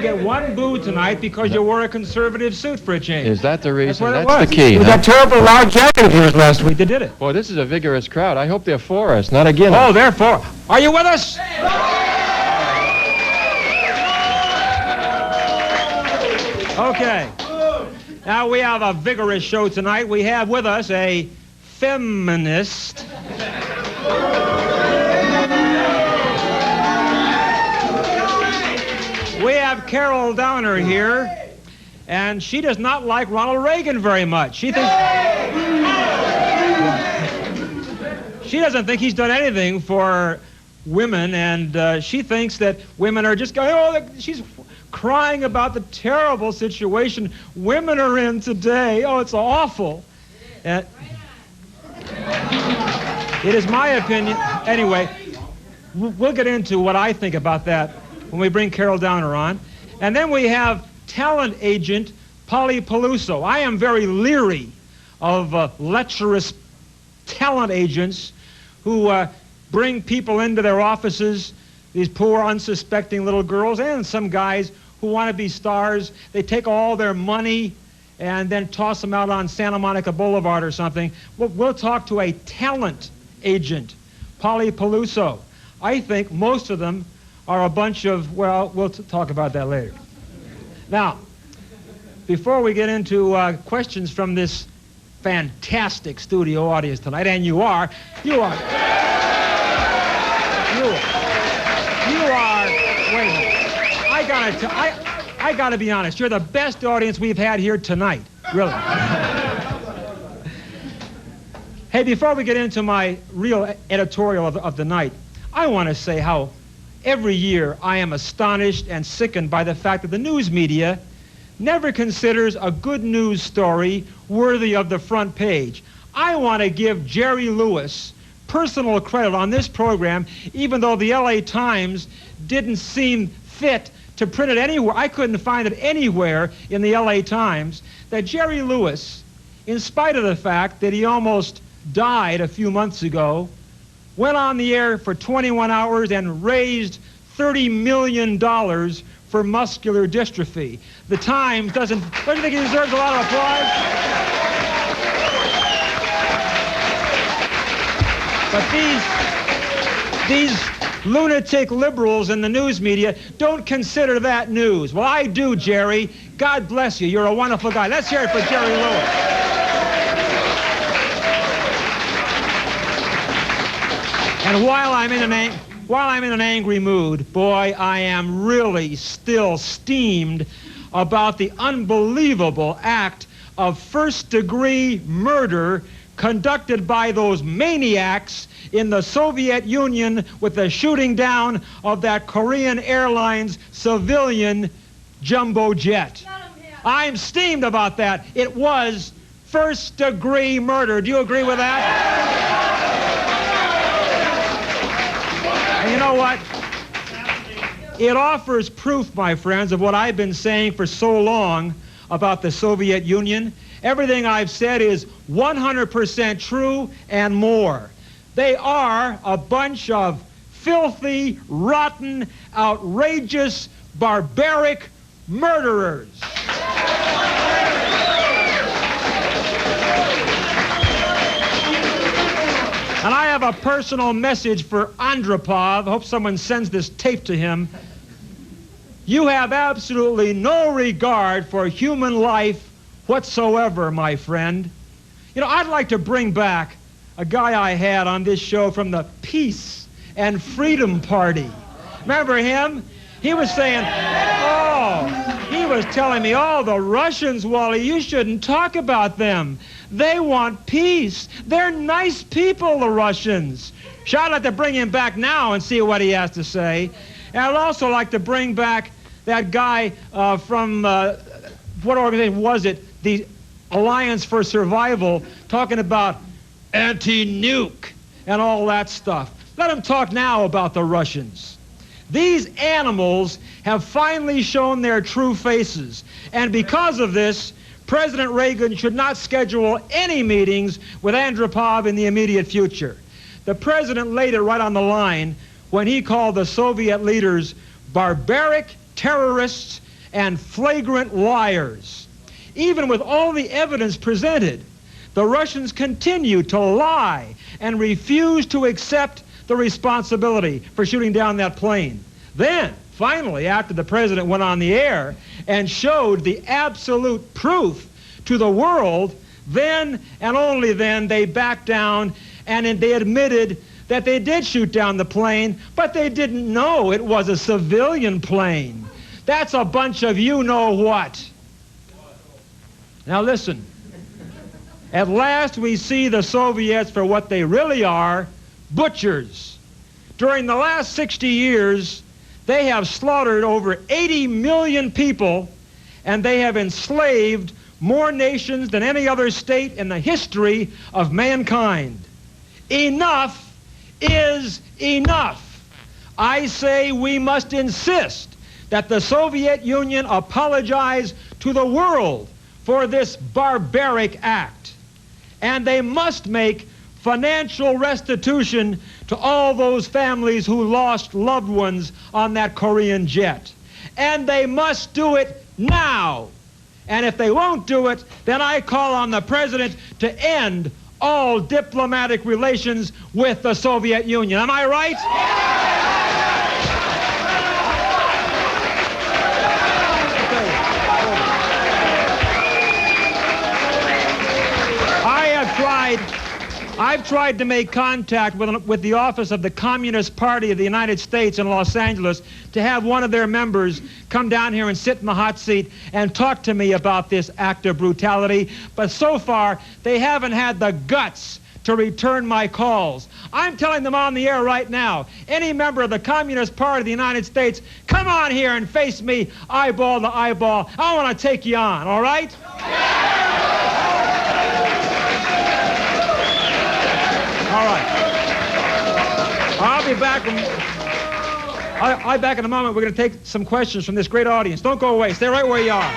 get one boo tonight because you wore a conservative suit for a change. Is that the reason? That's the key. With that terrible loud jacket of yours last week, they did it. Boy, this is a vigorous crowd. I hope they're for us, not against us. Oh, they're for. Are you with us? Okay. Now we have a vigorous show tonight. We have with us a feminist. We have Carol Downer here, and she does not like Ronald Reagan very much. She thinks she doesn't think he's done anything for women, and she thinks that women are just going, oh, she's crying about the terrible situation women are in today. Oh, it's awful. It is my opinion. Anyway, we'll get into what I think about that when we bring Carol Downer on. And then we have talent agent Polly Paluso. I am very leery of lecherous talent agents who bring people into their offices, these poor, unsuspecting little girls and some guys who want to be stars. They take all their money and then toss them out on Santa Monica Boulevard or something. We'll talk to a talent agent, Polly Paluso. I think most of them are a bunch of, well, we'll talk about that later. Now, before we get into questions from this fantastic studio audience tonight, and you are, wait a minute. I gotta be honest, you're the best audience we've had here tonight, really. Hey, before we get into my real editorial of the night, I want to say how every year I am astonished and sickened by the fact that the news media never considers a good news story worthy of the front page. I want to give Jerry Lewis personal credit on this program, even though the LA Times didn't seem fit to print it anywhere. I couldn't find it anywhere in the LA Times, that Jerry Lewis, in spite of the fact that he almost died a few months ago, went on the air for 21 hours and raised $30 million for muscular dystrophy. The Times doesn't you think he deserves a lot of applause? But these lunatic liberals in the news media don't consider that news. Well, I do, Jerry. God bless you. You're a wonderful guy. Let's hear it for Jerry Lewis. And while I'm in an angry mood, boy, I am really still steamed about the unbelievable act of first-degree murder conducted by those maniacs in the Soviet Union with the shooting down of that Korean Airlines civilian jumbo jet. I'm steamed about that. It was first-degree murder. Do you agree with that? And you know what? It offers proof, my friends, of what I've been saying for so long about the Soviet Union. Everything I've said is 100% true and more. They are a bunch of filthy, rotten, outrageous, barbaric murderers. And I have a personal message for Andropov. I hope someone sends this tape to him. You have absolutely no regard for human life whatsoever, my friend. You know, I'd like to bring back a guy I had on this show from the Peace and Freedom Party. Remember him? He was saying, he was telling me, the Russians, Wally, you shouldn't talk about them. They want peace. They're nice people, the Russians. So I'd like to bring him back now and see what he has to say. And I'd also like to bring back that guy from, what organization was it? The Alliance for Survival, talking about anti-nuke and all that stuff. Let him talk now about the Russians. These animals have finally shown their true faces. And because of this, President Reagan should not schedule any meetings with Andropov in the immediate future. The president laid it right on the line when he called the Soviet leaders barbaric terrorists and flagrant liars. Even with all the evidence presented, the Russians continue to lie and refuse to accept the responsibility for shooting down that plane. Then, finally, after the president went on the air and showed the absolute proof to the world, then and only then they backed down and they admitted that they did shoot down the plane, but they didn't know it was a civilian plane. That's a bunch of you-know-what. Now listen, at last we see the Soviets for what they really are, butchers. During the last 60 years, they have slaughtered over 80 million people, and they have enslaved more nations than any other state in the history of mankind. Enough is enough. I say we must insist that the Soviet Union apologize to the world for this barbaric act. And they must make financial restitution to all those families who lost loved ones on that Korean jet. And they must do it now. And if they won't do it, then I call on the president to end all diplomatic relations with the Soviet Union. Am I right? I've tried to make contact with the office of the Communist Party of the United States in Los Angeles to have one of their members come down here and sit in the hot seat and talk to me about this act of brutality. But so far, they haven't had the guts to return my calls. I'm telling them on the air right now, any member of the Communist Party of the United States, come on here and face me eyeball to eyeball. I want to take you on, all right? All right. I'll be back. I'll be back in a moment. We're going to take some questions from this great audience. Don't go away. Stay right where you are.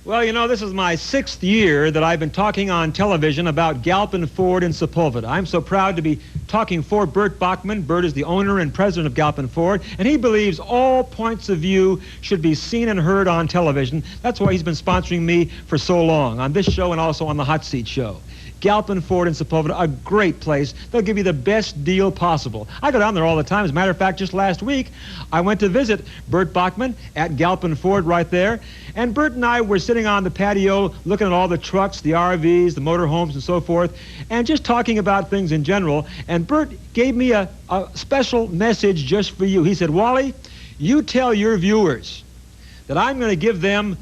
Well, you know, this is my 6th year that I've been talking on television about Galpin Ford in Sepulveda. I'm so proud to be talking for Bert Bachman. Bert is the owner and president of Galpin Ford, and he believes all points of view should be seen and heard on television. That's why he's been sponsoring me for so long, on this show and also on the Hot Seat Show. Galpin Ford in Sepulveda, a great place. They'll give you the best deal possible. I go down there all the time. As a matter of fact, just last week, I went to visit Bert Bachman at Galpin Ford right there, and Bert and I were sitting on the patio looking at all the trucks, the RVs, the motorhomes, and so forth, and just talking about things in general, and Bert gave me a special message just for you. He said, Wally, you tell your viewers that I'm going to give them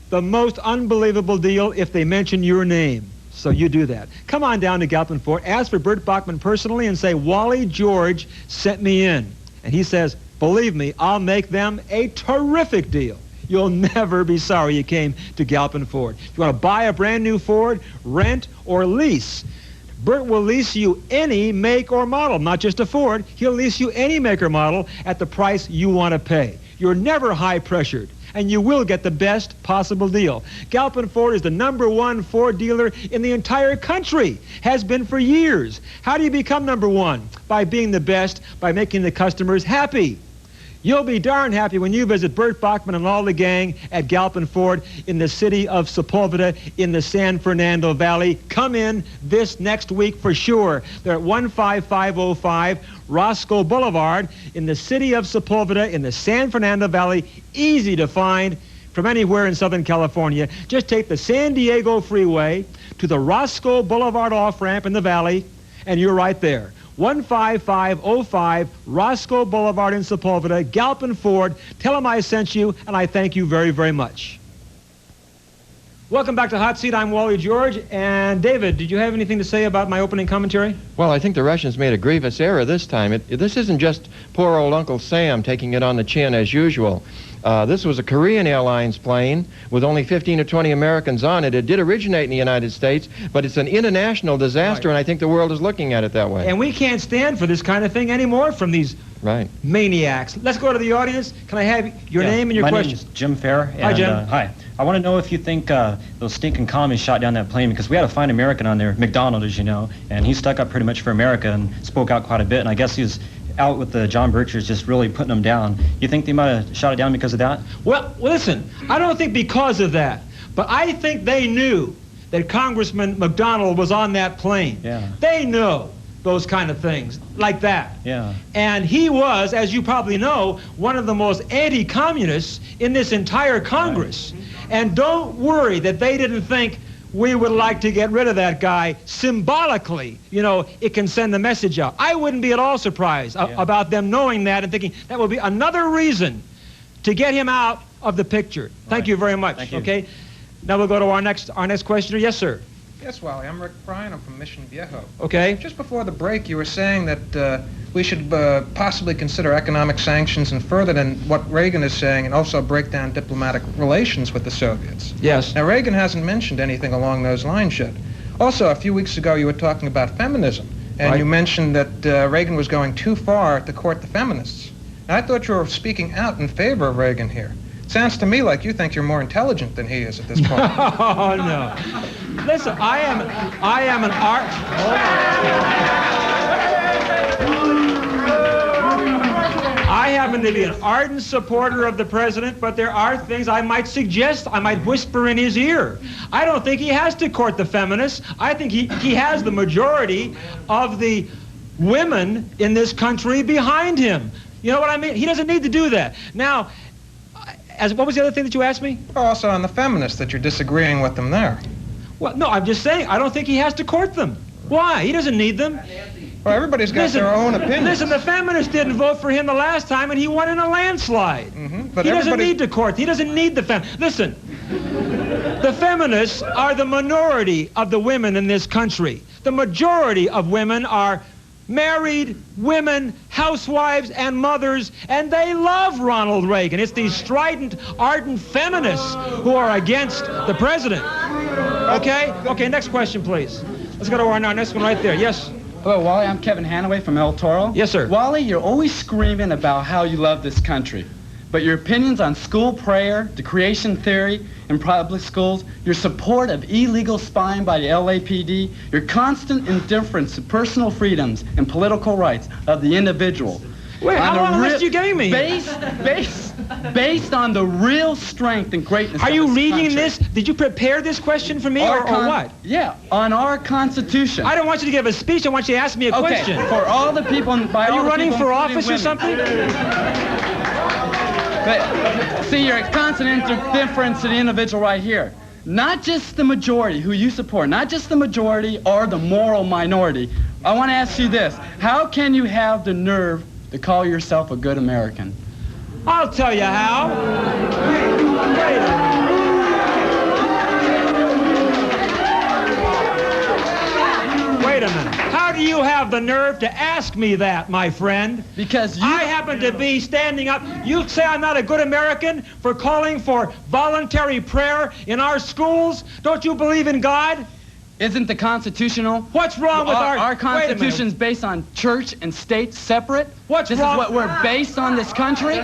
the most unbelievable deal if they mention your name. So you do that. Come on down to Galpin Ford, ask for Bert Bachman personally, and say, Wally George sent me in. And he says, believe me, I'll make them a terrific deal. You'll never be sorry you came to Galpin Ford. If you want to buy a brand new Ford, rent, or lease, Bert will lease you any make or model, not just a Ford. He'll lease you any make or model at the price you want to pay. You're never high-pressured, and you will get the best possible deal. Galpin Ford is the #1 Ford dealer in the entire country, has been for years. How do you become #1? By being the best, by making the customers happy. You'll be darn happy when you visit Bert Bachman and all the gang at Galpin Ford in the city of Sepulveda in the San Fernando Valley. Come in this next week for sure. They're at 15505 Roscoe Boulevard in the city of Sepulveda in the San Fernando Valley. Easy to find from anywhere in Southern California. Just take the San Diego Freeway to the Roscoe Boulevard off-ramp in the valley, and you're right there. 15505 Roscoe Boulevard in Sepulveda, Galpin Ford. Tell them I sent you, and I thank you very, very much. Welcome back to Hot Seat. I'm Wally George. And David, did you have anything to say about my opening commentary? Well, I think the Russians made a grievous error this time. This isn't just poor old Uncle Sam taking it on the chin as usual. This was a Korean Airlines plane with only 15 or 20 Americans on it. It did originate in the United States, but it's an international disaster, and I think the world is looking at it that way. And we can't stand for this kind of thing anymore from these maniacs. Let's go to the audience. Can I have your name and your question? My name is Jim Fair. Hi, Jim. Hi. I want to know if you think those stinking commies shot down that plane, because we had a fine American on there, McDonald, as you know, and he stuck up pretty much for America and spoke out quite a bit, and I guess he was out with the John Birchers just really putting them down. You think they might have shot it down because of that? Well, listen, I don't think because of that, but I think they knew that Congressman McDonald was on that plane. Yeah. They know those kind of things, like that. Yeah. And he was, as you probably know, one of the most anti-communists in this entire Congress. Right. And don't worry that they didn't think we would like to get rid of that guy symbolically. You know, it can send a message out. I wouldn't be at all surprised about them knowing that and thinking that will be another reason to get him out of the picture. Thank you very much. Thank you. Okay. Now we'll go to our next questioner. Yes, sir. Yes, Wally. I'm Rick Bryan. I'm from Mission Viejo. Okay. Just before the break, you were saying that we should possibly consider economic sanctions and further than what Reagan is saying, and also break down diplomatic relations with the Soviets. Yes. Now, Reagan hasn't mentioned anything along those lines yet. Also, a few weeks ago, you were talking about feminism, and you mentioned that Reagan was going too far to court the feminists. Now, I thought you were speaking out in favor of Reagan here. Sounds to me like you think you're more intelligent than he is at this point. Oh, no. Listen, I am an art... I happen to be an ardent supporter of the president, but there are things I might suggest, I might whisper in his ear. I don't think he has to court the feminists. I think he has the majority of the women in this country behind him. You know what I mean? He doesn't need to do that. Now, what was the other thing that you asked me? Also on the feminists, that you're disagreeing with them there. Well, no, I'm just saying, I don't think he has to court them. Why? He doesn't need them. Well, everybody's got their own opinion. Listen, the feminists didn't vote for him the last time, and he won in a landslide. But he doesn't need to court. He doesn't need the Listen, the feminists are the minority of the women in this country. The majority of women are married women, housewives, and mothers, and they love Ronald Reagan. It's these strident, ardent feminists who are against the president. Okay? Okay, next question, please. Let's go to our next one right there. Yes? Hello, Wally. I'm Kevin Hanaway from El Toro. Yes, sir. Wally, you're always screaming about how you love this country. But your opinions on school prayer, the creation theory in public schools, your support of illegal spying by the LAPD, your constant indifference to personal freedoms and political rights of the individual. Wait, how long a list you gave me? Based on the real strength and greatness Are of you this reading country. this? Did you prepare this question for me or what? Yeah, on our Constitution. I don't want you to give a speech. I want you to ask me a question. For all the people... Are you running for office or something? But, see, your constant indifference to the individual right here. Not just the majority who you support, not just the majority or the moral minority. I want to ask you this. How can you have the nerve to call yourself a good American? I'll tell you how. Wait a minute. Wait a minute. How do you have the nerve to ask me that, my friend? Because I happen to be standing up. You say I'm not a good American for calling for voluntary prayer in our schools? Don't you believe in God? Isn't the constitutional? What's wrong with our Constitution's based on church and state separate? What's this wrong? This is what we're based on, this country?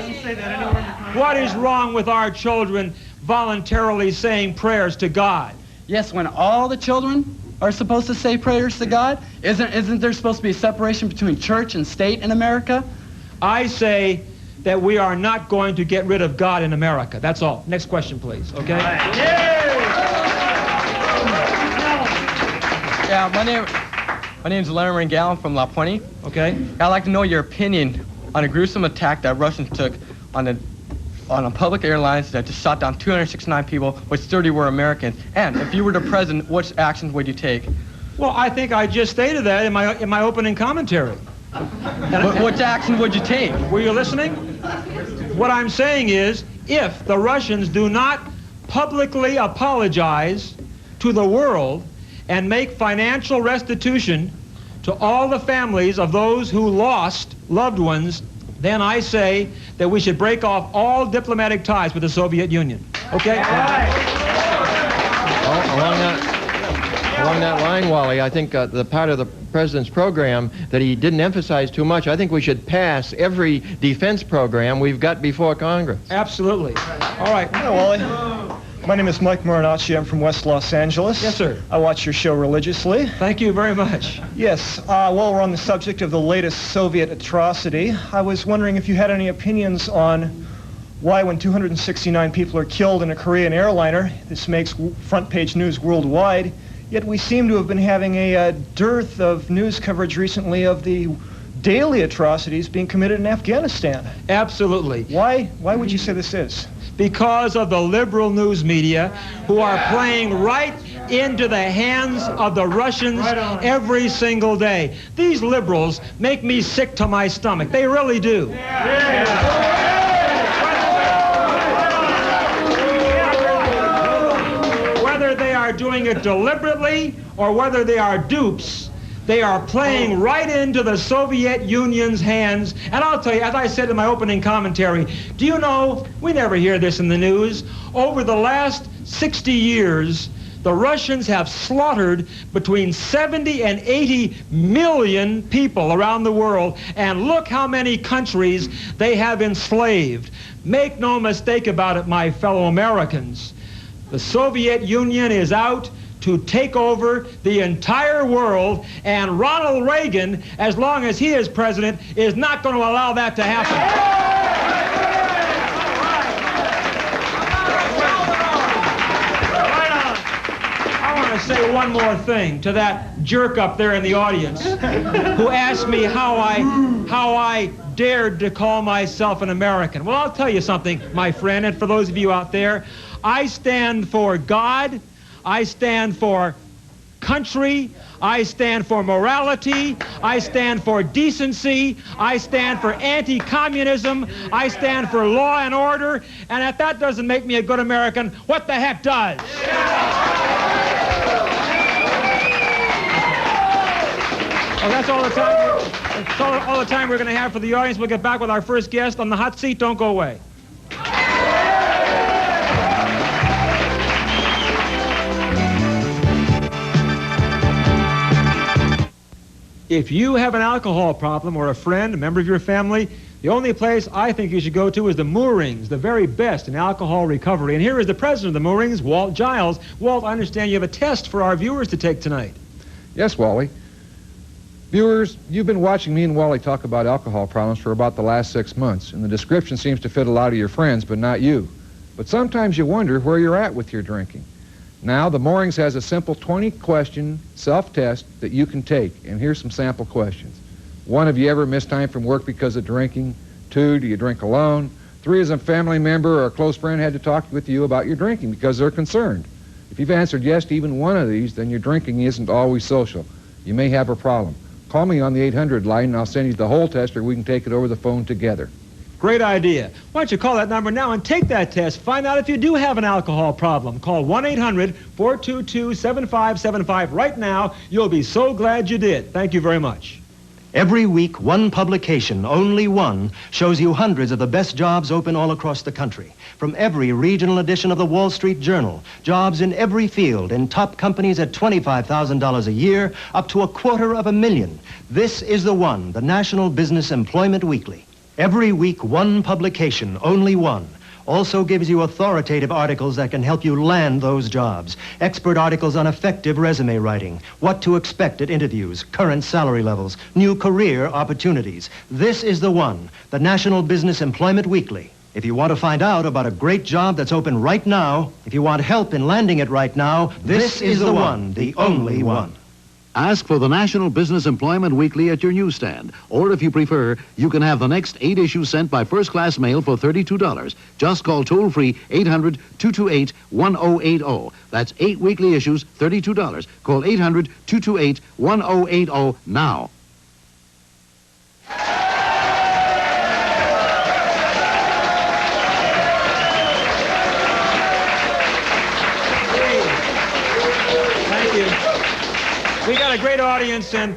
What is wrong with our children voluntarily saying prayers to God? Yes, when all the children are supposed to say prayers to God? Isn't there supposed to be a separation between church and state in America? I say that we are not going to get rid of God in America. That's all. Next question, please. Okay? Yeah, my name's Larry Rangel from La Puente. Okay. I'd like to know your opinion on a gruesome attack that Russians took on a public airlines that just shot down 269 people, which 30 were Americans. And if you were the president, what actions would you take? Well, I think I just stated that in my opening commentary. What action would you take? Were you listening? What I'm saying is, if the Russians do not publicly apologize to the world and make financial restitution to all the families of those who lost loved ones then I say that we should break off all diplomatic ties with the Soviet Union. Okay? Along that line, Wally, I think the part of the president's program that he didn't emphasize too much, I think we should pass every defense program we've got before Congress. Absolutely. All right. Hello, Wally. My name is Mike Marinacci. I'm from West Los Angeles. Yes, sir. I watch your show religiously. Thank you very much. Yes. While we're on the subject of the latest Soviet atrocity, I was wondering if you had any opinions on why, when 269 people are killed in a Korean airliner, this makes front-page news worldwide, yet we seem to have been having a dearth of news coverage recently of the daily atrocities being committed in Afghanistan. Absolutely. Why would you say this is? Because of the liberal news media who are playing right into the hands of the Russians every single day. These liberals make me sick to my stomach. They really do. Whether they are doing it deliberately or whether they are dupes, they are playing right into the Soviet Union's hands. And I'll tell you, as I said in my opening commentary, do you know, we never hear this in the news, over the last 60 years, the Russians have slaughtered between 70 and 80 million people around the world, and look how many countries they have enslaved. Make no mistake about it, my fellow Americans. The Soviet Union is out to take over the entire world, and Ronald Reagan, as long as he is president, is not going to allow that to happen. I want to say one more thing to that jerk up there in the audience who asked me how I dared to call myself an American. Well, I'll tell you something, my friend, and for those of you out there, I stand for God, I stand for country, I stand for morality, I stand for decency, I stand for anti-communism, I stand for law and order, and if that doesn't make me a good American, what the heck does? Well, that's all the time we're going to have for the audience. We'll get back with our first guest on the hot seat. Don't go away. If you have an alcohol problem, or a friend, a member of your family, the only place I think you should go to is the Moorings, the very best in alcohol recovery. And here is the president of the Moorings, Walt Giles. Walt, I understand you have a test for our viewers to take tonight. Yes, Wally. Viewers, you've been watching me and Wally talk about alcohol problems for about the last 6 months, and the description seems to fit a lot of your friends, but not you. But sometimes you wonder where you're at with your drinking. Now, the Moorings has a simple 20-question self-test that you can take, and here's some sample questions. 1, have you ever missed time from work because of drinking? 2, do you drink alone? 3, has a family member or a close friend had to talk with you about your drinking because they're concerned? If you've answered yes to even one of these, then your drinking isn't always social. You may have a problem. Call me on the 800 line, and I'll send you the whole test, or we can take it over the phone together. Great idea. Why don't you call that number now and take that test. Find out if you do have an alcohol problem. Call 1-800-422-7575 right now. You'll be so glad you did. Thank you very much. Every week, one publication, only one, shows you hundreds of the best jobs open all across the country. From every regional edition of the Wall Street Journal, jobs in every field, in top companies at $25,000 a year, up to $250,000. This is the one, the National Business Employment Weekly. Every week, one publication, only one. Also gives you authoritative articles that can help you land those jobs. Expert articles on effective resume writing, what to expect at interviews, current salary levels, new career opportunities. This is the one, the National Business Employment Weekly. If you want to find out about a great job that's open right now, if you want help in landing it right now, this is the one, the only one. Ask for the National Business Employment Weekly at your newsstand. Or if you prefer, you can have the next 8 issues sent by first-class mail for $32. Just call toll-free 800-228-1080. That's 8 weekly issues, $32. Call 800-228-1080 now. We got a great audience, and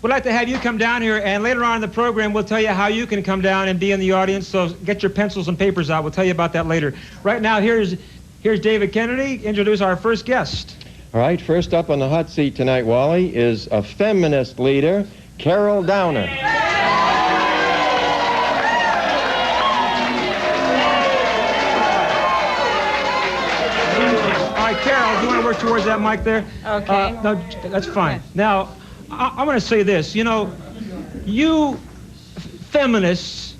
we'd like to have you come down here, and later on in the program, we'll tell you how you can come down and be in the audience. So get your pencils and papers out. We'll tell you about that later. Right now, here's David Kennedy. Introduce our first guest. All right, first up on the hot seat tonight, Wally, is a feminist leader, Carol Downer. Carol, do you want to work towards that mic there? Okay. No, that's fine. Now, I want to say this. You know, you feminists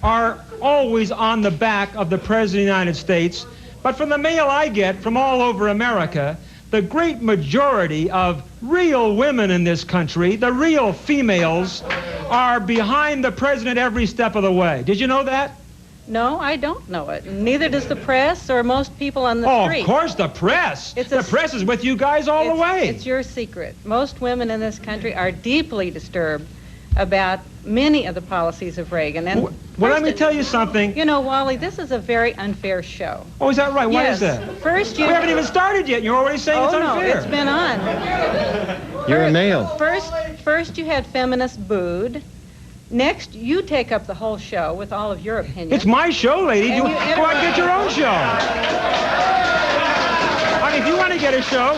are always on the back of the President of the United States, but from the mail I get from all over America, the great majority of real women in this country, the real females, are behind the President every step of the way. Did you know that? No, I don't know it. Neither does the press or most people on the street. Oh, of course, the press. The press is with you guys all the way. It's your secret. Most women in this country are deeply disturbed about many of the policies of Reagan. And well, let me tell you something. You know, Wally, this is a very unfair show. Oh, is that right? Why yes. is that? First, you... We haven't even started yet, and you're already saying it's unfair. Oh, no, it's been on. You're a male. First you had feminists booed. Next, you take up the whole show with all of your opinions. It's my show, lady. Go out and get your own show. I mean, if you want to get a show,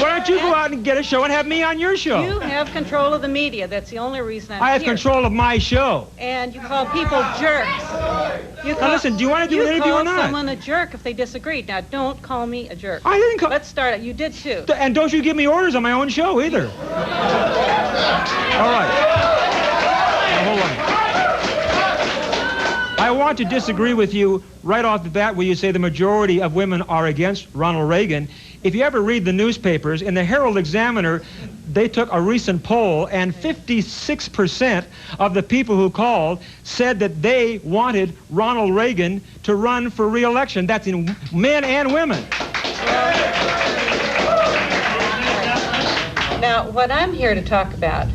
why don't you go out and get a show and have me on your show? You have control of the media. That's the only reason I'm here. I have control of my show. And you call people jerks. Now listen, do you want to do an interview or not? You call someone a jerk if they disagree. Now, don't call me a jerk. I didn't call... Let's start it. You did too. And don't you give me orders on my own show either. All right. Hold on. I want to disagree with you right off the bat where you say the majority of women are against Ronald Reagan. If you ever read the newspapers, in the Herald Examiner, they took a recent poll, and 56% of the people who called said that they wanted Ronald Reagan to run for re-election. That's in men and women. Now, what I'm here to talk about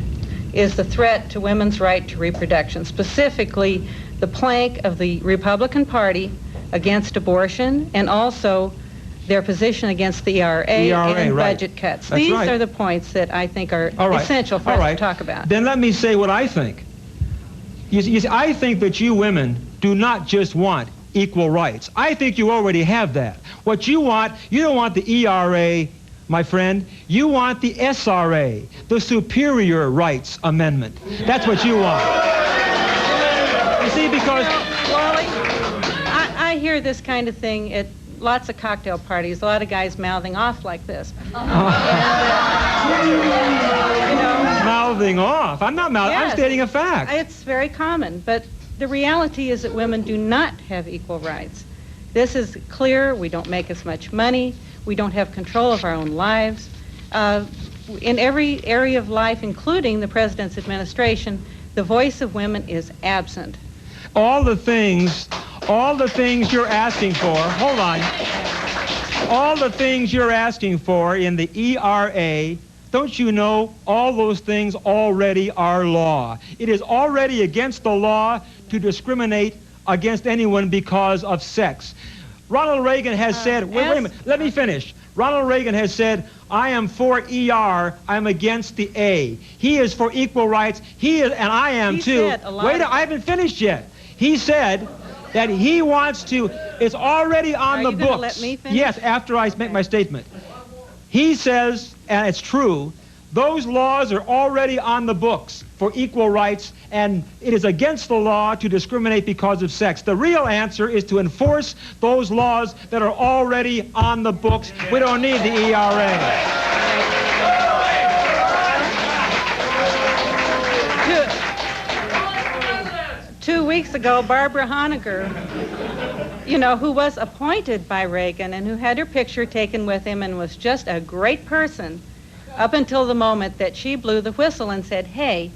is the threat to women's right to reproduction, specifically the plank of the Republican Party against abortion and also their position against the ERA and budget cuts. That's These right. are the points that I think are essential for us to talk about. Then let me say what I think. You see, I think that you women do not just want equal rights. I think you already have that. What you want, you don't want the ERA, my friend. You want the SRA, the Superior Rights Amendment. That's what you want. You see, because... Wally, I hear this kind of thing at lots of cocktail parties, a lot of guys mouthing off like this. Mouthing off? I'm not mouthing, yes, I'm stating a fact. It's very common, but the reality is that women do not have equal rights. This is clear. We don't make as much money. We don't have control of our own lives. In every area of life, including the president's administration, the voice of women is absent. All the things you're asking for, hold on, all the things you're asking for in the ERA, don't you know all those things already are law? It is already against the law to discriminate against anyone because of sex. Ronald Reagan has said, wait a minute, let me finish. Ronald Reagan has said, I am for ER, I'm against the A. He is for equal rights, he is, and I am too. Wait, I haven't finished yet. He said that he wants to, it's already on the books. Are you going to let me finish? Yes, after I make my statement. He says, and it's true, those laws are already on the books for equal rights, and it is against the law to discriminate because of sex. The real answer is to enforce those laws that are already on the books. We don't need the ERA. 2 weeks ago, Barbara Honegger, who was appointed by Reagan and who had her picture taken with him and was just a great person up until the moment that she blew the whistle and said, hey,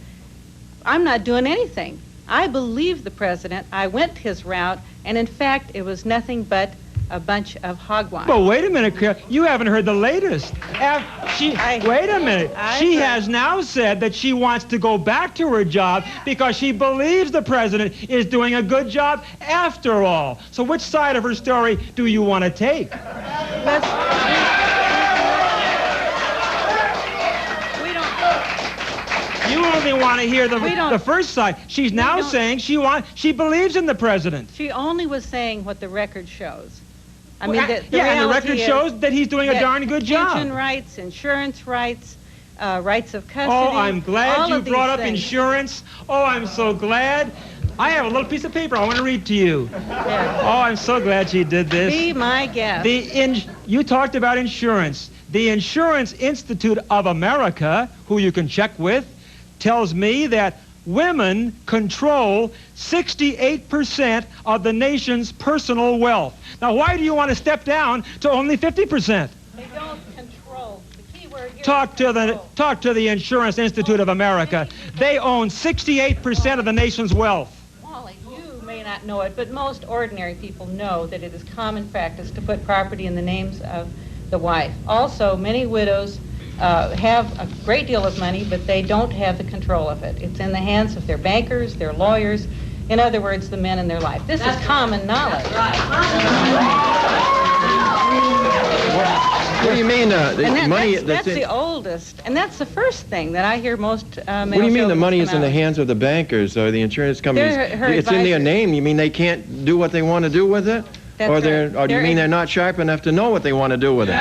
I'm not doing anything. I believe the president. I went his route, and in fact, it was nothing but a bunch of hogwash. Well, wait a minute, Carol. You haven't heard the latest. Wait a minute. She has now said that she wants to go back to her job because she believes the president is doing a good job after all. So which side of her story do you want to take? You only want to hear the first side. She's now saying she believes in the president. She only was saying what the record shows. I Well, mean, the and the reality record is shows that he's doing a darn good job. Pension rights, insurance rights, rights of custody. Oh, I'm glad all you of these brought up things. insurance. Oh, I'm so glad. I have a little piece of paper I want to read to you. Yeah. Oh, I'm so glad she did this. Be my guest. You talked about insurance. The Insurance Institute of America, who you can check with, tells me that women control 68% of the nation's personal wealth. Now, why do you want to step down to only 50%? They don't control. The key word here Talk is control. to the Insurance Institute of America. They own 68% of the nation's wealth. Wally, you may not know it, but most ordinary people know that it is common practice to put property in the names of the wife. Also, many widows have a great deal of money, but they don't have the control of it. It's in the hands of their bankers, their lawyers, in other words, the men in their life. This is common knowledge. What do you mean And money that's in... the oldest, and that's the first thing that I hear most male What do you mean the chauvinists money is come in the out. hands of the bankers or the insurance companies? Her It's in their advisors. name. You mean they can't do what they want to do with it? That's Or right. or do you mean they're not sharp enough to know what they want to do with it?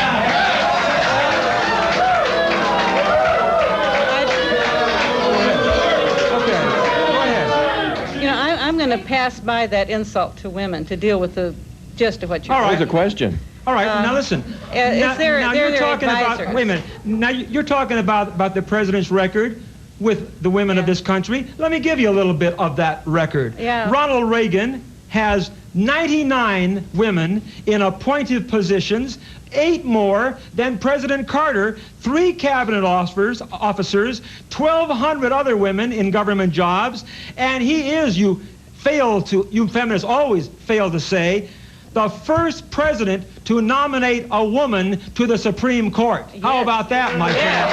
You know, I'm going to pass by that insult to women to deal with the gist of what you're All right. saying. Here's a question. All right, now listen. it's their you're talking advisors. about, wait a minute. Now you're talking about the president's record with the women of this country. Let me give you a little bit of that record. Yeah. Ronald Reagan has 99 women in appointed positions, 8 more than President Carter, 3 cabinet officers, 1,200 other women in government jobs, and he is, you feminists always fail to say, the first president to nominate a woman to the Supreme Court. Yes. How about that, my friend?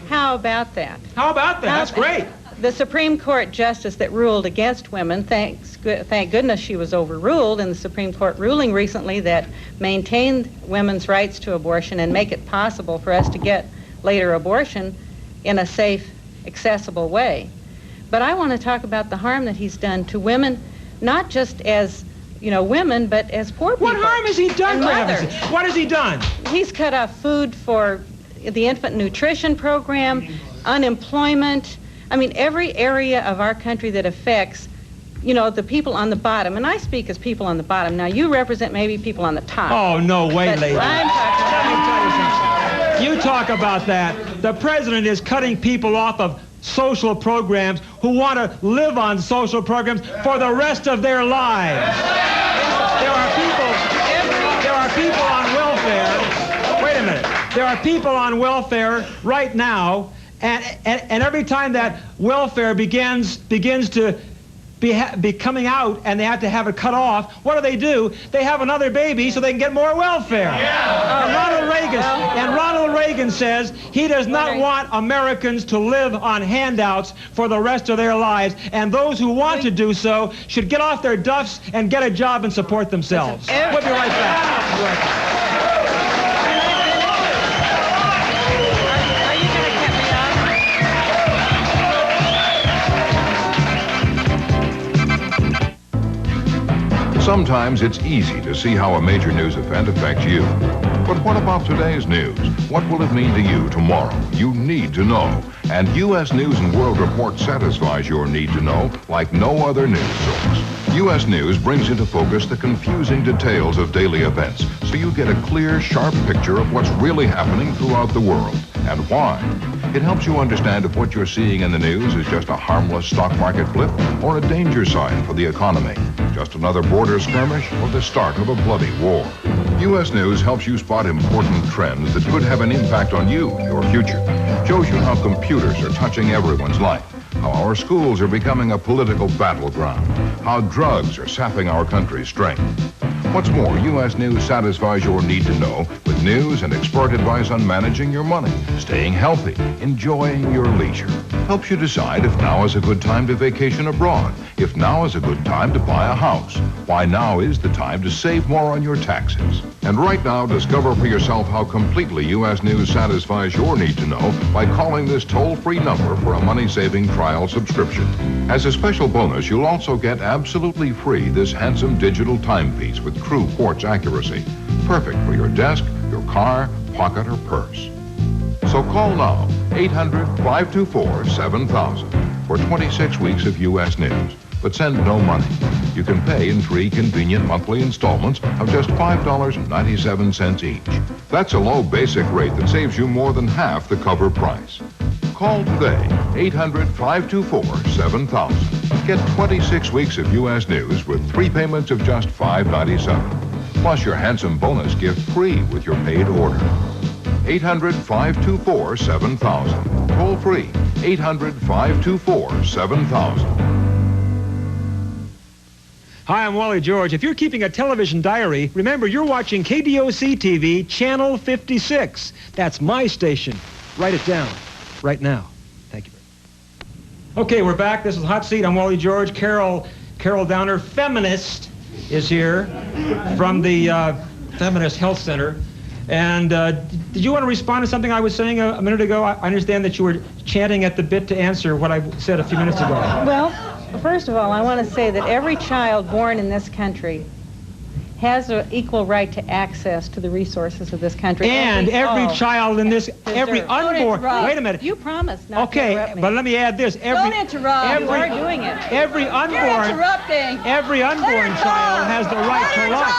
How about that? How about that? That's great. The Supreme Court justice that ruled against women, thank goodness she was overruled in the Supreme Court ruling recently that maintained women's rights to abortion and make it possible for us to get later abortion in a safe, accessible way. But I want to talk about the harm that he's done to women, not just as, women, but as poor people. What harm has he done, and for heaven's mothers. sake? What has he done? He's cut off food for the infant nutrition program, unemployment. I mean, every area of our country that affects, the people on the bottom. And I speak as people on the bottom. Now, you represent maybe people on the top. Oh, no way, But lady. I'm talking Let me tell you something. You talk about that. The president is cutting people off of social programs who want to live on social programs for the rest of their lives. There are people on welfare. Wait a minute. There are people on welfare right now, and every time that welfare begins to be coming out and they have to have it cut off, what do? They have another baby so they can get more welfare. And Ronald Reagan says he does not want Americans to live on handouts for the rest of their lives, and those who want to do so should get off their duffs and get a job and support themselves. We'll be right back. Are you going to cut me off? Sometimes it's easy to see how a major news event affects you. But what about today's news? What will it mean to you tomorrow? You need to know. And U.S. News and World Report satisfies your need to know like no other news source. U.S. News brings into focus the confusing details of daily events, so you get a clear, sharp picture of what's really happening throughout the world and why. It helps you understand if what you're seeing in the news is just a harmless stock market blip or a danger sign for the economy, just another border skirmish or the start of a bloody war. U.S. News helps you spot important trends that could have an impact on you, your future. Shows you how computers are touching everyone's life, how our schools are becoming a political battleground, how drugs are sapping our country's strength. What's more, U.S. News satisfies your need to know with news and expert advice on managing your money, staying healthy, enjoying your leisure. Helps you decide if now is a good time to vacation abroad, if now is a good time to buy a house, why now is the time to save more on your taxes. And right now, discover for yourself how completely U.S. News satisfies your need to know by calling this toll-free number for a money-saving trial subscription. As a special bonus, you'll also get absolutely free this handsome digital timepiece with true quartz accuracy. Perfect for your desk, your car, pocket, or purse. So call now, 800-524-7000 for 26 weeks of U.S. News. But send no money. You can pay in 3 convenient monthly installments of just $5.97 each. That's a low basic rate that saves you more than half the cover price. Call today, 800-524-7000. Get 26 weeks of U.S. News with 3 payments of just $5.97. Plus your handsome bonus gift free with your paid order. 800-524-7000. Toll free, 800-524-7000. Hi, I'm Wally George. If you're keeping a television diary, remember you're watching KDOC TV, Channel 56. That's my station. Write it down right now. Thank you. Okay, we're back. This is Hot Seat. I'm Wally George. Carol Downer, feminist, is here from the Feminist Health Center. And did you want to respond to something I was saying a minute ago? I understand that you were chanting at the bit to answer what I said a few minutes ago. Well, first of all, I want to say that every child born in this country has an equal right to access to the resources of this country. And every child in this, every unborn, wait a minute. You promised not to interrupt me. But let me add this. Don't interrupt. You are doing it. Every unborn child has the right to life.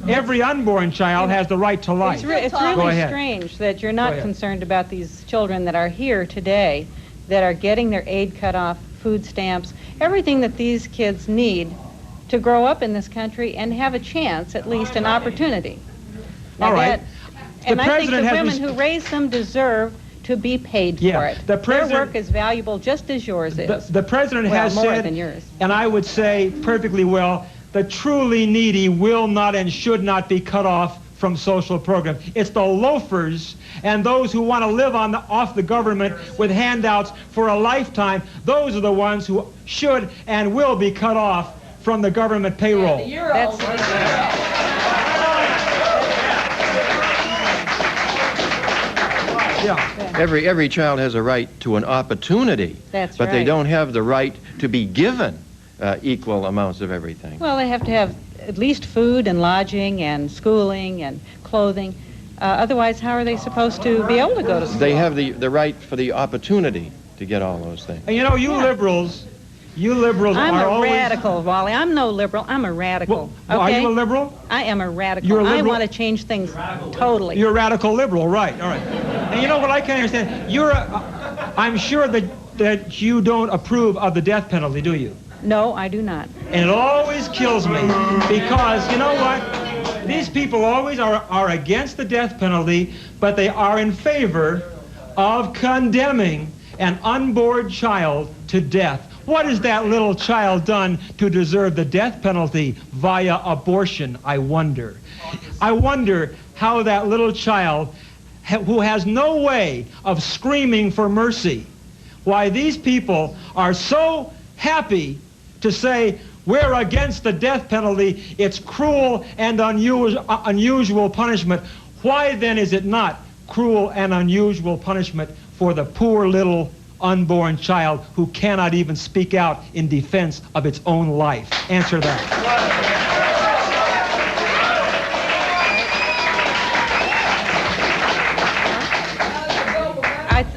Every unborn child has the right to life. It's really strange that you're not concerned about these children that are here today that are getting their aid cut off, food stamps, everything that these kids need to grow up in this country and have a chance, at least an opportunity. Now all right. And I think the women who raised them deserve to be paid for it. Their work is valuable just as yours is. The president has more said, than yours. And I would say perfectly well, the truly needy will not and should not be cut off from social programs. It's the loafers and those who want to live off the government with handouts for a lifetime. Those are the ones who should and will be cut off from the government payroll. Every child has a right to an opportunity. That's but right. They don't have the right to be given equal amounts of everything. Well, they have to have at least food and lodging and schooling and clothing. Otherwise, how are they supposed to be able to go to school? They have the right for the opportunity to get all those things. And you know, you liberals I'm are a radical, Wally. I'm no liberal. I'm a radical. Well, okay? Are you a liberal? I am a radical. You're a liberal? I want to change things totally. You're a radical liberal, right? All right. And you know what I can't understand? I'm sure that you don't approve of the death penalty, do you? No, I do not. And it always kills me because, you know what? These people always are against the death penalty, but they are in favor of condemning an unborn child to death. What has that little child done to deserve the death penalty via abortion, I wonder? I wonder how that little child, who has no way of screaming for mercy, why these people are so happy to say, we're against the death penalty, it's cruel and unusual punishment. Why then is it not cruel and unusual punishment for the poor little unborn child who cannot even speak out in defense of its own life? Answer that.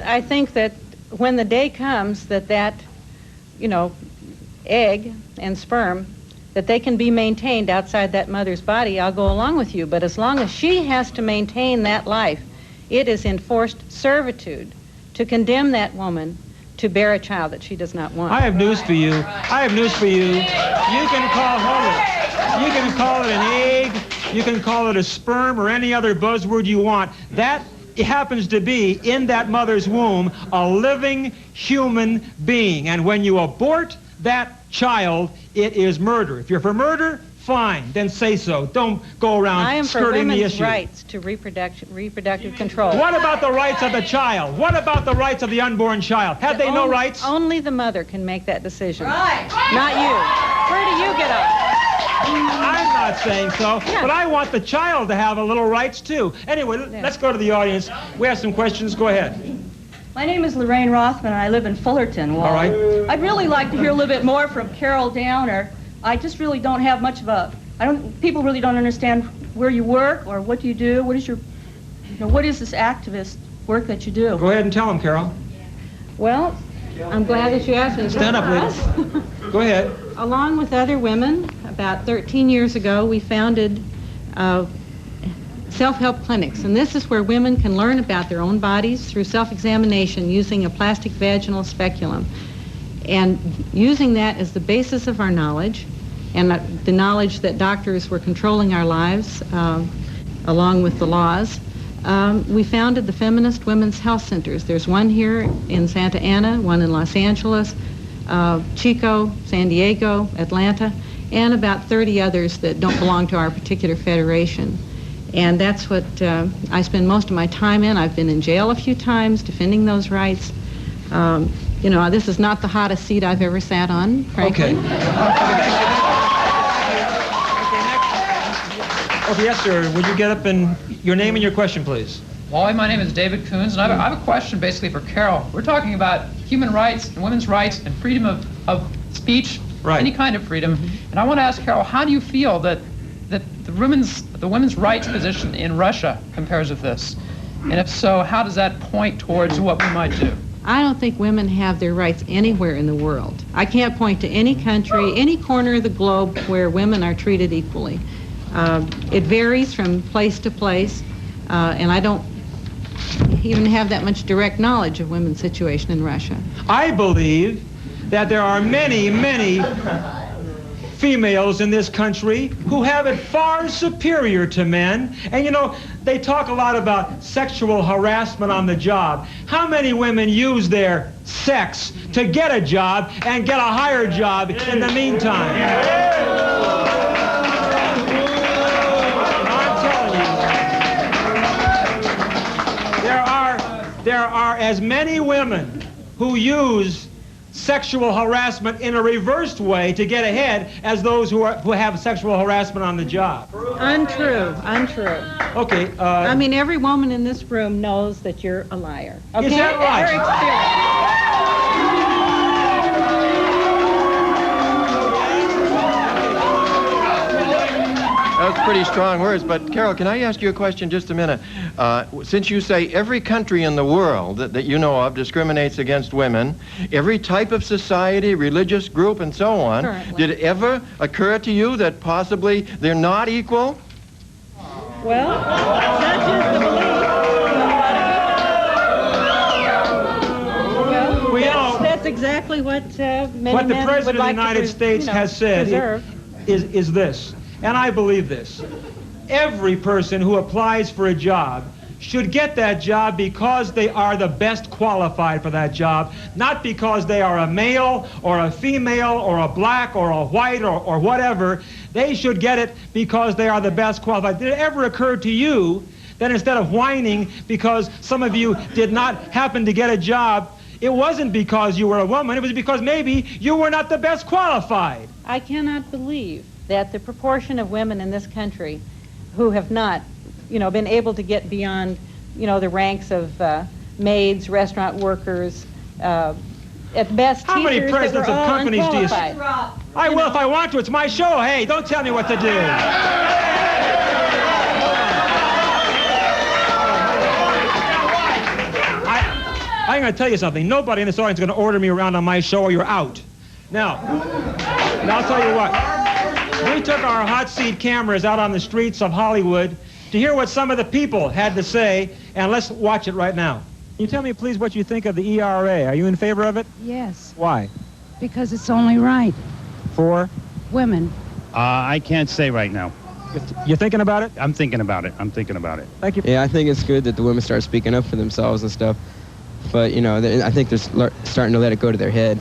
I think that when the day comes that egg and sperm, that they can be maintained outside that mother's body, I'll go along with you. But as long as she has to maintain that life, it is enforced servitude to condemn that woman to bear a child that she does not want. I have news for you. You can call it an egg, you can call it a sperm or any other buzzword you want. That happens to be, in that mother's womb, a living human being. And when you abort that child, it is murder. If you're for murder, fine, then say so. Don't go around I am for skirting the women's issue. rights to reproductive control. What about the rights of the child? What about the rights of the unborn child? Have they no rights? Only the mother can make that decision. Right. Not you. Where do you get off? I'm not saying so, Yeah. but I want the child to have a little rights too. Anyway, let's go to the audience. We have some questions. Go ahead. My name is Lorraine Rothman, and I live in Fullerton, Wally. All right. I'd really like to hear a little bit more from Carol Downer. I just really don't have much of a... people really don't understand where you work or what you do. What is your... what is this activist work that you do? Go ahead and tell them, Carol. Well, I'm glad that you asked me. Stand up, ladies. Go ahead. Along with other women, about 13 years ago, we founded self-help clinics. And this is where women can learn about their own bodies through self-examination using a plastic vaginal speculum. And using that as the basis of our knowledge, and the knowledge that doctors were controlling our lives along with the laws, we founded the Feminist Women's Health Centers. There's one here in Santa Ana, one in Los Angeles, Chico, San Diego, Atlanta, and about 30 others that don't belong to our particular federation. And that's what I spend most of my time in. I've been in jail a few times defending those rights. This is not the hottest seat I've ever sat on, frankly. Okay. Okay, yes, sir. Would you get up and your name and your question, please? Wally, my name is David Coons, and I have a question basically for Carol. We're talking about human rights and women's rights and freedom of speech, right. Any kind of freedom. And I want to ask Carol, how do you feel that the women's rights position in Russia compares with this? And if so, how does that point towards what we might do? I don't think women have their rights anywhere in the world. I can't point to any country, any corner of the globe where women are treated equally. It varies from place to place, and I don't even have that much direct knowledge of women's situation in Russia. I believe that there are many, many females in this country who have it far superior to men. And they talk a lot about sexual harassment on the job. How many women use their sex to get a job and get a higher job in the meantime? I'm telling you, there are as many women who use sexual harassment in a reversed way to get ahead as those who have sexual harassment on the job. Untrue. Okay. I mean, every woman in this room knows that you're a liar. Okay? Is that right? Her experience. That was pretty strong words, but Carol, can I ask you a question just a minute? Since you say every country in the world that you know of discriminates against women, every type of society, religious group, and so on, Currently. did it ever occur to you that possibly they're not equal? Well, such is the belief. Well, that's exactly what many What the men President would of the like United to States has said is this, and I believe this. Every person who applies for a job should get that job because they are the best qualified for that job, not because they are a male or a female or a black or a white or whatever. They should get it because they are the best qualified. Did it ever occur to you that instead of whining because some of you did not happen to get a job, it wasn't because you were a woman, it was because maybe you were not the best qualified? I cannot believe that the proportion of women in this country who have not, been able to get beyond, the ranks of maids, restaurant workers, at best How many teachers presidents that were of all companies do you see? unqualified. I will if I want to. It's my show. Hey, don't tell me what to do. I'm going to tell you something. Nobody in this audience is going to order me around on my show or you're out. Now I'll tell you what. We took our hot seat cameras out on the streets of Hollywood to hear what some of the people had to say, and let's watch it right now. Can you tell me, please, what you think of the ERA? Are you in favor of it? Yes, Why? because it's only right. For? Women. I can't say right now. You thinking about it? I'm thinking about it. Thank you. Yeah, I think it's good that the women start speaking up for themselves and stuff. But, I think they're starting to let it go to their head.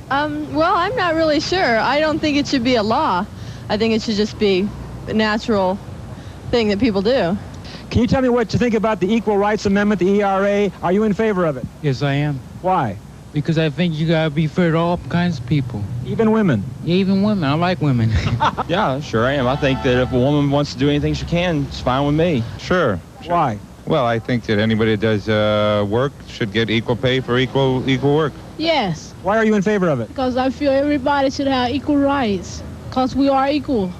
Well, I'm not really sure. I don't think it should be a law. I think it should just be a natural thing that people do. Can you tell me what you think about the Equal Rights Amendment, the ERA? Are you in favor of it? Yes, I am. Why? Because I think you gotta be fair to all kinds of people. Even women? Yeah, even women. I like women. Yeah, sure I am. I think that if a woman wants to do anything she can, it's fine with me. Sure. Why? Well, I think that anybody that does work should get equal pay for equal work. Yes, Why are you in favor of it? because I feel everybody should have equal rights, because we are equal.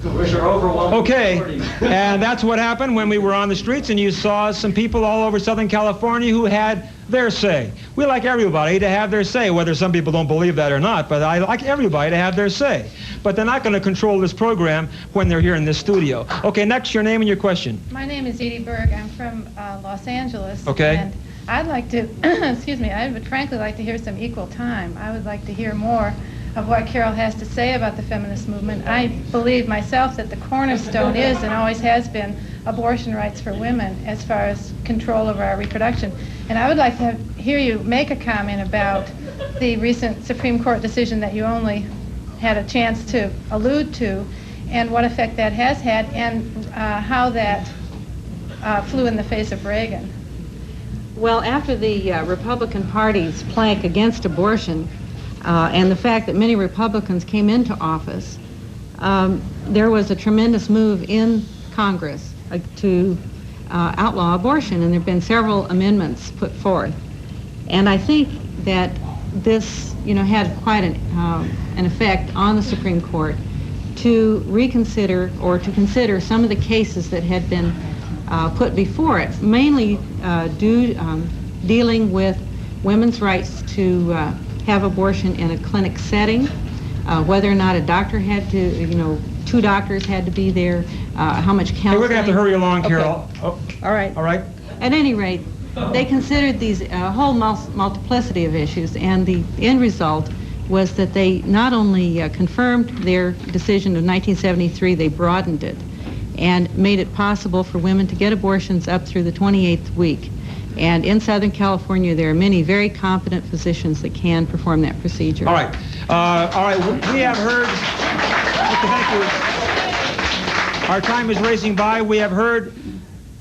Okay, and that's what happened when we were on the streets and you saw some people all over Southern California who had their say. We like everybody to have their say, whether some people don't believe that or not, but I like everybody to have their say. But they're not going to control this program when they're here in this studio. Okay, next, your name and your question. My name is Edie Berg. I'm from Los Angeles. Okay. And I'd like to, excuse me, I would frankly like to hear some equal time. I would like to hear more of what Carol has to say about the feminist movement. I believe myself that the cornerstone is and always has been abortion rights for women as far as control over our reproduction. And I would like to hear you make a comment about the recent Supreme Court decision that you only had a chance to allude to and what effect that has had and how that flew in the face of Reagan. Well, after the Republican Party's plank against abortion, and the fact that many Republicans came into office, there was a tremendous move in Congress to outlaw abortion, and there have been several amendments put forth. And I think that this, had quite an effect on the Supreme Court to reconsider or to consider some of the cases that had been put before it, mainly dealing with women's rights to have abortion in a clinic setting, whether or not a doctor had to, two doctors had to be there, how much counseling. Hey, we're going to have to hurry along, Carol. Okay. Oh. All right. All right. At any rate, they considered these whole multiplicity of issues, and the end result was that they not only confirmed their decision of 1973, they broadened it and made it possible for women to get abortions up through the 28th week. And in Southern California, there are many very competent physicians that can perform that procedure. All right. We have heard. Thank you. Our time is racing by. We have heard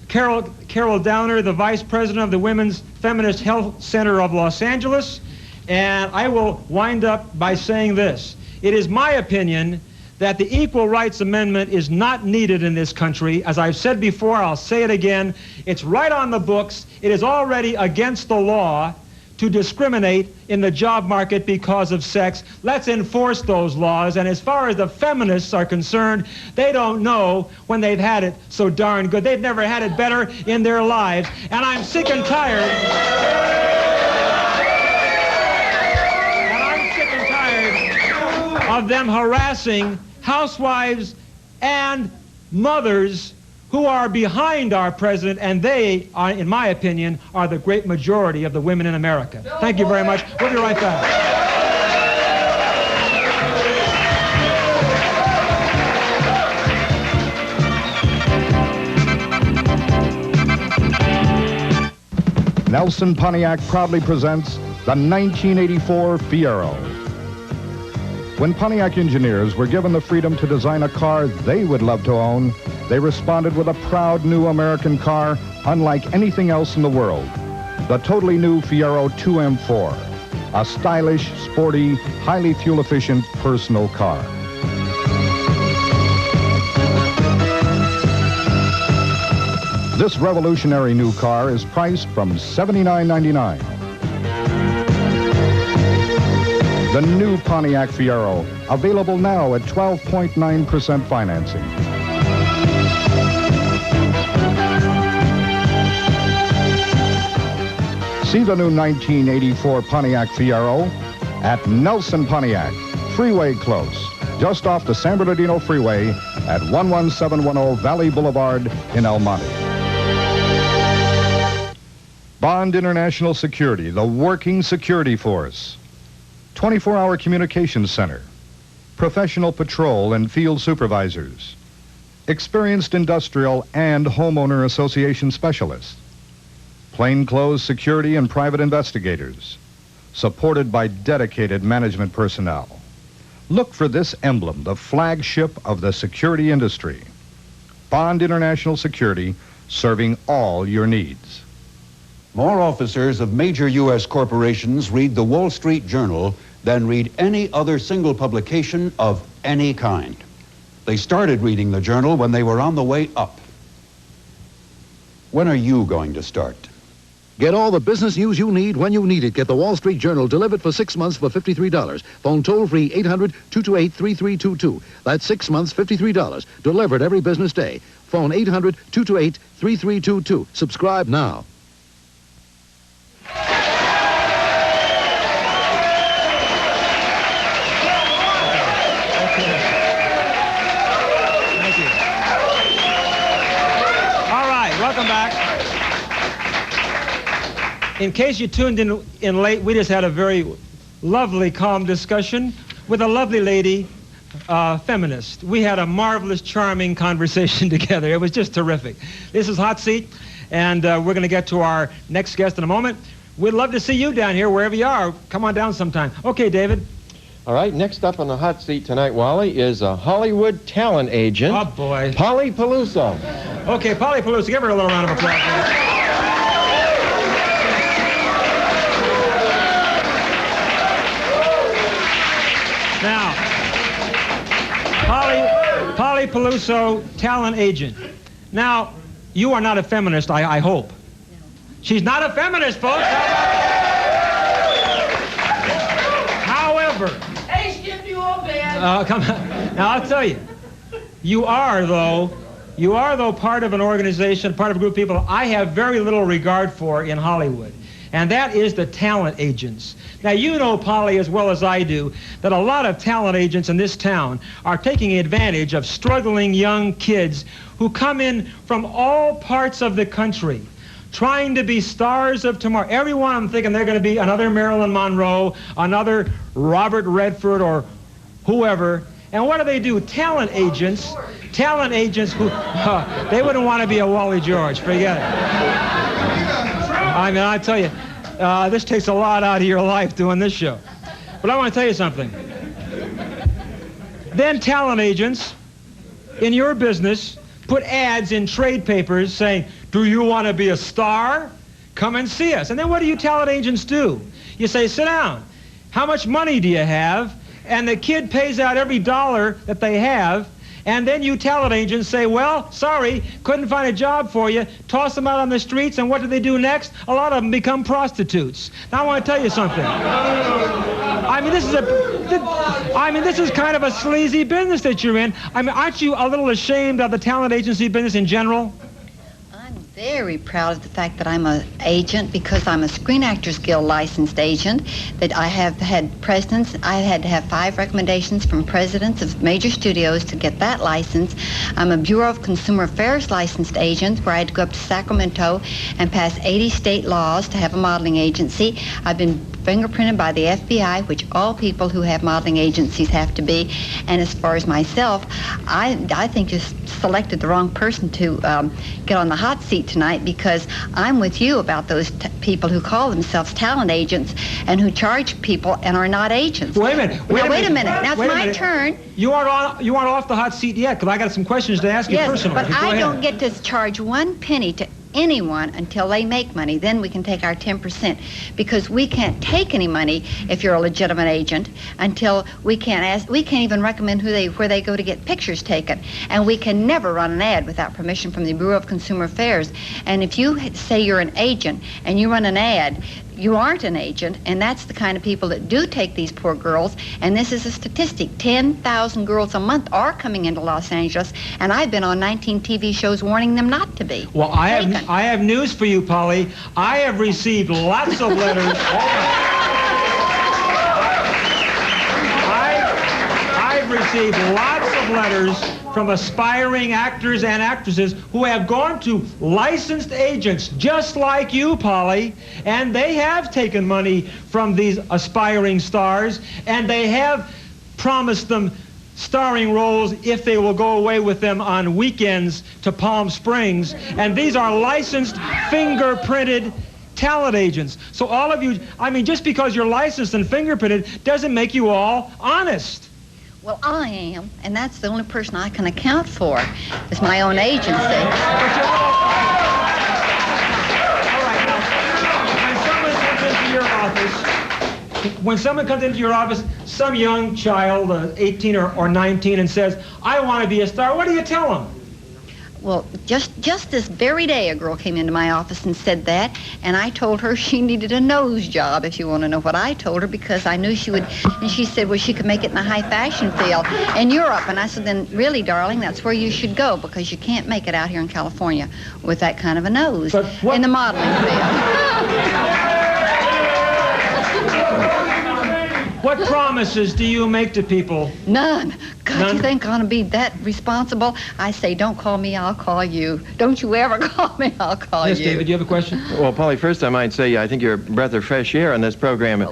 Carol Downer, the Vice President of the Women's Feminist Health Center of Los Angeles. And I will wind up by saying this. It is my opinion that the Equal Rights Amendment is not needed in this country. As I've said before, I'll say it again. It's right on the books. It is already against the law to discriminate in the job market because of sex. Let's enforce those laws. And as far as the feminists are concerned, they don't know when they've had it so darn good. They've never had it better in their lives. And I'm sick and tired. Of them harassing housewives and mothers who are behind our president, and they are, in my opinion, are the great majority of the women in America. Thank you very much. We'll be right back. Nelson Pontiac proudly presents the 1984 Fiero. When Pontiac engineers were given the freedom to design a car they would love to own, they responded with a proud new American car unlike anything else in the world. The totally new Fiero 2M4, a stylish, sporty, highly fuel-efficient personal car. This revolutionary new car is priced from $79.99. The new Pontiac Fiero, available now at 12.9% financing. See the new 1984 Pontiac Fiero at Nelson Pontiac, Freeway Close, just off the San Bernardino Freeway at 11710 Valley Boulevard in El Monte. Bond International Security, the working security force. 24-hour communications center, professional patrol and field supervisors, experienced industrial and homeowner association specialists, plainclothes security and private investigators, supported by dedicated management personnel. Look for this emblem, the flagship of the security industry. Bond International Security, serving all your needs. More officers of major U.S. corporations read the Wall Street Journal than read any other single publication of any kind. They started reading the journal when they were on the way up. When are you going to start? Get all the business news you need when you need it. Get the Wall Street Journal delivered for 6 months for $53. Phone toll-free 800-228-3322. That's 6 months, $53. Delivered every business day. Phone 800-228-3322. Subscribe now. Welcome back. In case you tuned in late, we just had a very lovely, calm discussion with a lovely lady, feminist. We had a marvelous, charming conversation together. It was just terrific. This is Hot Seat, and we're going to get to our next guest in a moment. We'd love to see you down here, wherever you are. Come on down sometime. Okay, David. All right, next up on the hot seat tonight, Wally, is a Hollywood talent agent. Oh, boy. Polly Paluso. Okay, Polly Paluso. Give her a little round of applause. Now, Polly Paluso, talent agent. Now, you are not a feminist, I hope. She's not a feminist, folks. However... come on. Now, I'll tell you. You are, though, part of an organization, part of a group of people I have very little regard for in Hollywood. And that is the talent agents. Now, you know, Polly, as well as I do, that a lot of talent agents in this town are taking advantage of struggling young kids who come in from all parts of the country, trying to be stars of tomorrow. Everyone, I'm thinking they're going to be another Marilyn Monroe, another Robert Redford, or whoever. And what do? Talent agents who, they wouldn't want to be a Wally George. Forget it. I mean, I tell you, this takes a lot out of your life doing this show. But I want to tell you something. Then talent agents in your business put ads in trade papers saying, do you want to be a star? Come and see us. And then what do you talent agents do? You say, sit down. How much money do you have? And the kid pays out every dollar that they have, and then you talent agents say, well, sorry, couldn't find a job for you, toss them out on the streets, and what do they do next? A lot of them become prostitutes. Now, I want to tell you something. I mean, this is kind of a sleazy business that you're in. I mean, aren't you a little ashamed of the talent agency business in general? Very proud of the fact that I'm an agent, because I'm a Screen Actors Guild licensed agent, that I have had presidents. I had to have 5 recommendations from presidents of major studios to get that license. I'm a Bureau of Consumer Affairs licensed agent, where I had to go up to Sacramento and pass 80 state laws to have a modeling agency. I've been fingerprinted by the FBI, which all people who have modeling agencies have to be. And as far as myself, I think you selected the wrong person to get on the hot seat tonight, because I'm with you about those people who call themselves talent agents and who charge people and are not agents. Wait a minute. Wait a minute. Now it's my turn. You aren't off the hot seat yet, because I got some questions to ask you personally. Yes, but I don't get to charge 1 penny to anyone until they make money. Then we can take our 10%, because we can't take any money if you're a legitimate agent until we can't even recommend where they go to get pictures taken, and we can never run an ad without permission from the Bureau of Consumer Affairs. And if you say you're an agent and you run an ad, you aren't an agent, and that's the kind of people that do take these poor girls. And this is a statistic. 10,000 girls a month are coming into Los Angeles, and I've been on 19 TV shows warning them not to be. Well, I have news for you, Polly. I have received lots of letters. I've received lots of letters from aspiring actors and actresses who have gone to licensed agents just like you, Polly, and they have taken money from these aspiring stars, and they have promised them starring roles if they will go away with them on weekends to Palm Springs. And these are licensed, fingerprinted talent agents. So all of you, I mean, just because you're licensed and fingerprinted doesn't make you all honest. Well, I am, and that's the only person I can account for. It's my own agency. When someone comes into your office, some young child, 18 or 19, and says, I want to be a star, what do you tell them? Well, just this very day, a girl came into my office and said that, and I told her she needed a nose job, if you want to know what I told her, because I knew she would, and she said, well, she could make it in the high fashion field in Europe. And I said, then really, darling, that's where you should go, because you can't make it out here in California with that kind of a nose in the modeling field. What promises do you make to people? None. God, you think I'm going to be that responsible? I say, don't call me, I'll call you. Don't you ever call me, I'll call you. Yes, David, do you have a question? Well, Polly, first I might say I think you're a breath of fresh air on this program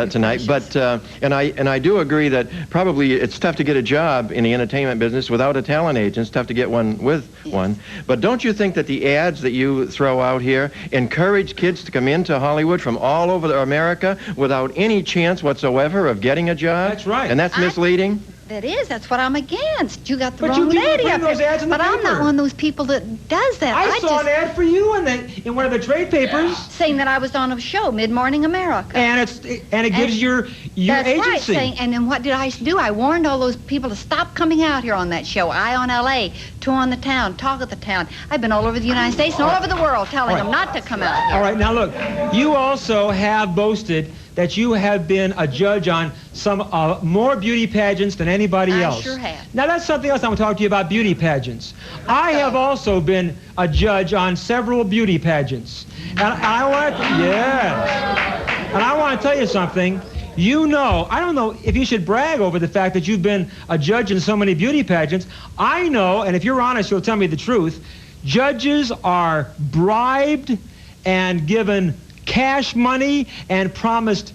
tonight. But and I do agree that probably it's tough to get a job in the entertainment business without a talent agent. It's tough to get one with one. But don't you think that the ads that you throw out here encourage kids to come into Hollywood from all over America without any chance whatsoever of getting a job? That's right. And that's misleading? That is. That's what I'm against. You got the But wrong you keep lady putting up those there. ads in the But I'm not paper. one of those people that does that. I saw an ad for you in one of the trade papers. Saying that I was on a show, Mid-Morning America. And it gives your that's agency. Right, saying, and then what did I do? I warned all those people to stop coming out here on that show. Eye on L.A., Two on the Town, Talk of the Town. I've been all over the United States and all over the world telling them not to come out here. All right, now look, you also have boasted that you have been a judge on some more beauty pageants than anybody else. I sure have. Now that's something else I want to talk to you about, beauty pageants. I have also been a judge on several beauty pageants. And I want to, yes. And I want to tell you something. You know, I don't know if you should brag over the fact that you've been a judge in so many beauty pageants. I know, and if you're honest, you'll tell me the truth, judges are bribed and given cash money and promised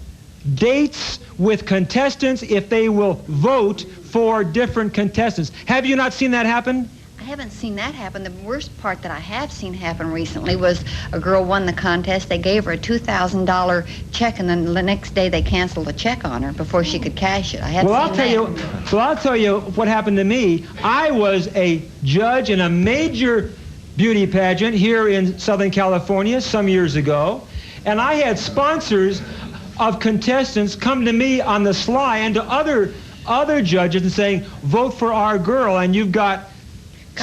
dates with contestants if they will vote for different contestants. Have you not seen that happen? I haven't seen that happen. The worst part that I have seen happen recently was a girl won the contest. They gave her a $2,000 check, and then the next day they canceled the check on her before she could cash it. I haven't seen that. I'll tell you what happened to me. I was a judge in a major beauty pageant here in Southern California some years ago. And I had sponsors of contestants come to me on the sly and to other judges and saying, vote for our girl, and you've got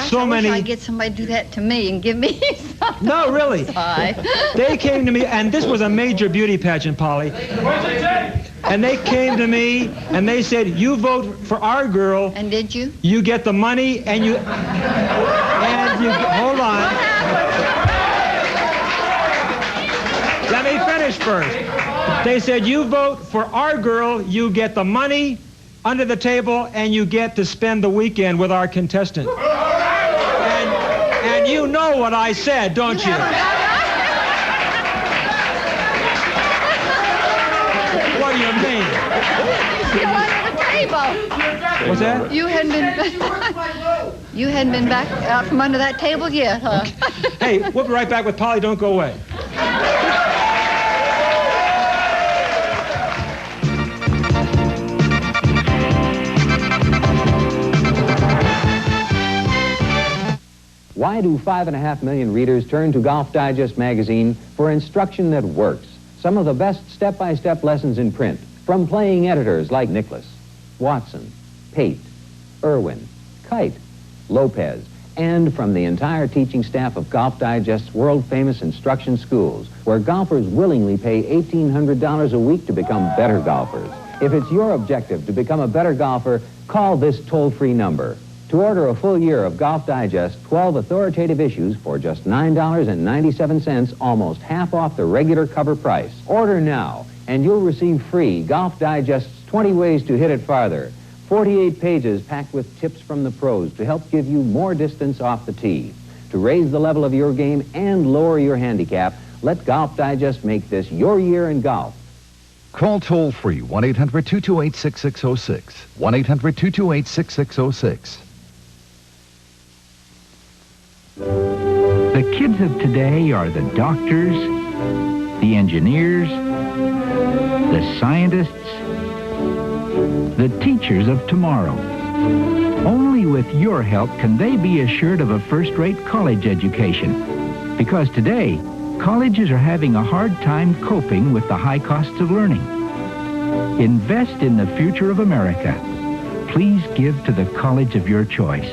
so many. I wish I'd get somebody to do that to me and give me something. No, really. They came to me, and this was a major beauty pageant, Polly. And they came to me, and they said, you vote for our girl. And did you? You get the money, and you hold on. Let me finish first. They said, you vote for our girl, you get the money under the table, and you get to spend the weekend with our contestant. And you know what I said, don't you? What do you mean? Still under the table. What's that? You hadn't been back out from under that table yet, huh? Okay. Hey, we'll be right back with Polly. Don't go away. Why do 5.5 million readers turn to Golf Digest magazine for instruction that works? Some of the best step-by-step lessons in print from playing editors like Nicholas, Watson, Pate, Irwin, Kite, Lopez, and from the entire teaching staff of Golf Digest's world-famous instruction schools, where golfers willingly pay $1,800 a week to become better golfers. If it's your objective to become a better golfer, call this toll-free number. To order a full year of Golf Digest 12 authoritative issues for just $9.97, almost half off the regular cover price. Order now, and you'll receive free Golf Digest's 20 Ways to Hit It Farther. 48 pages packed with tips from the pros to help give you more distance off the tee. To raise the level of your game and lower your handicap, let Golf Digest make this your year in golf. Call toll-free 1-800-228-6606. 1-800-228-6606. The kids of today are the doctors, the engineers, the scientists, the teachers of tomorrow. Only with your help can they be assured of a first-rate college education. Because today, colleges are having a hard time coping with the high costs of learning. Invest in the future of America. Please give to the college of your choice.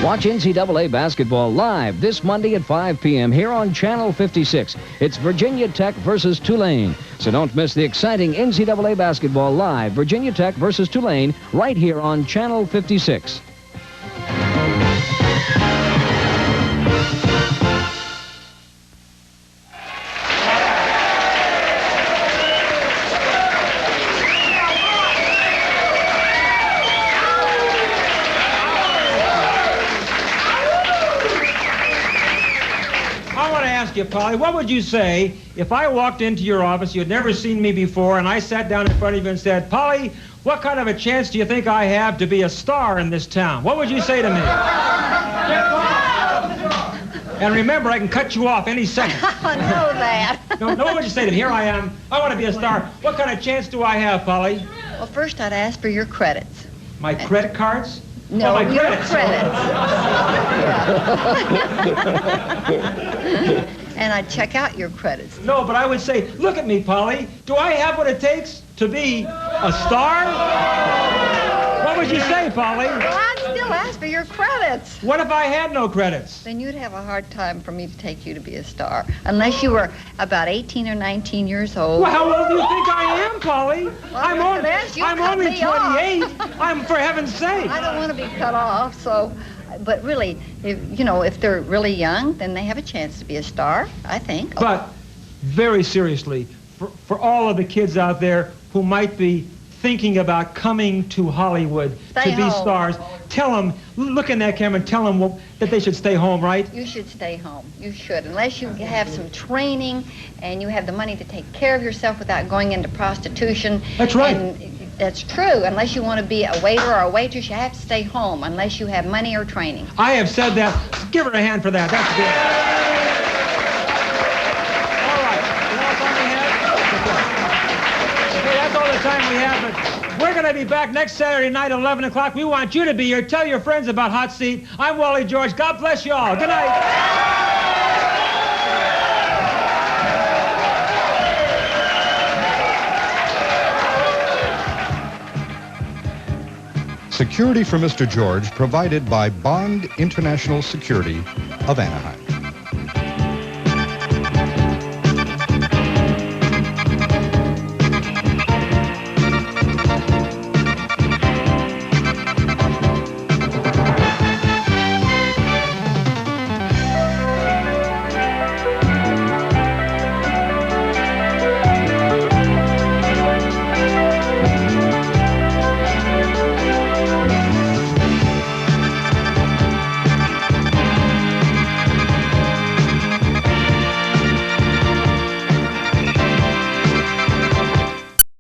Watch NCAA basketball live this Monday at 5 p.m. here on Channel 56. It's Virginia Tech versus Tulane. So don't miss the exciting NCAA basketball live, Virginia Tech versus Tulane, right here on Channel 56. You, Polly, what would you say if I walked into your office, you'd never seen me before, and I sat down in front of you and said, Polly, what kind of a chance do you think I have to be a star in this town? What would you say to me? And remember, I can cut you off any second. I know that. No, what would you say to me? Here I am. I want to be a star. What kind of chance do I have, Polly? Well, first I'd ask for your credits. My credit cards? No, my your credits. And I'd check out your credits. No, but I would say, look at me, Polly. Do I have what it takes to be a star? What would you say, Polly? Well, I'd still ask for your credits. What if I had no credits? Then you'd have a hard time for me to take you to be a star. Unless you were about 18 or 19 years old. Well, how old do you think I am, Polly? Well, I'm only 28. I'm, for heaven's sake. I don't want to be cut off, so... But really, if they're really young, then they have a chance to be a star, I think. But very seriously, for all of the kids out there who might be thinking about coming to Hollywood to be stars, tell them, look in that camera and tell them that they should stay home, right? You should stay home. You should. Unless you have some training and you have the money to take care of yourself without going into prostitution. That's right. And that's true. Unless you want to be a waiter or a waitress, you have to stay home unless you have money or training. I have said that. Give her a hand for that. That's good. All right. That's all the time we have. But we're going to be back next Saturday night at 11 o'clock. We want you to be here. Tell your friends about Hot Seat. I'm Wally George. God bless you all. Good night. Security for Mr. George provided by Bond International Security of Anaheim.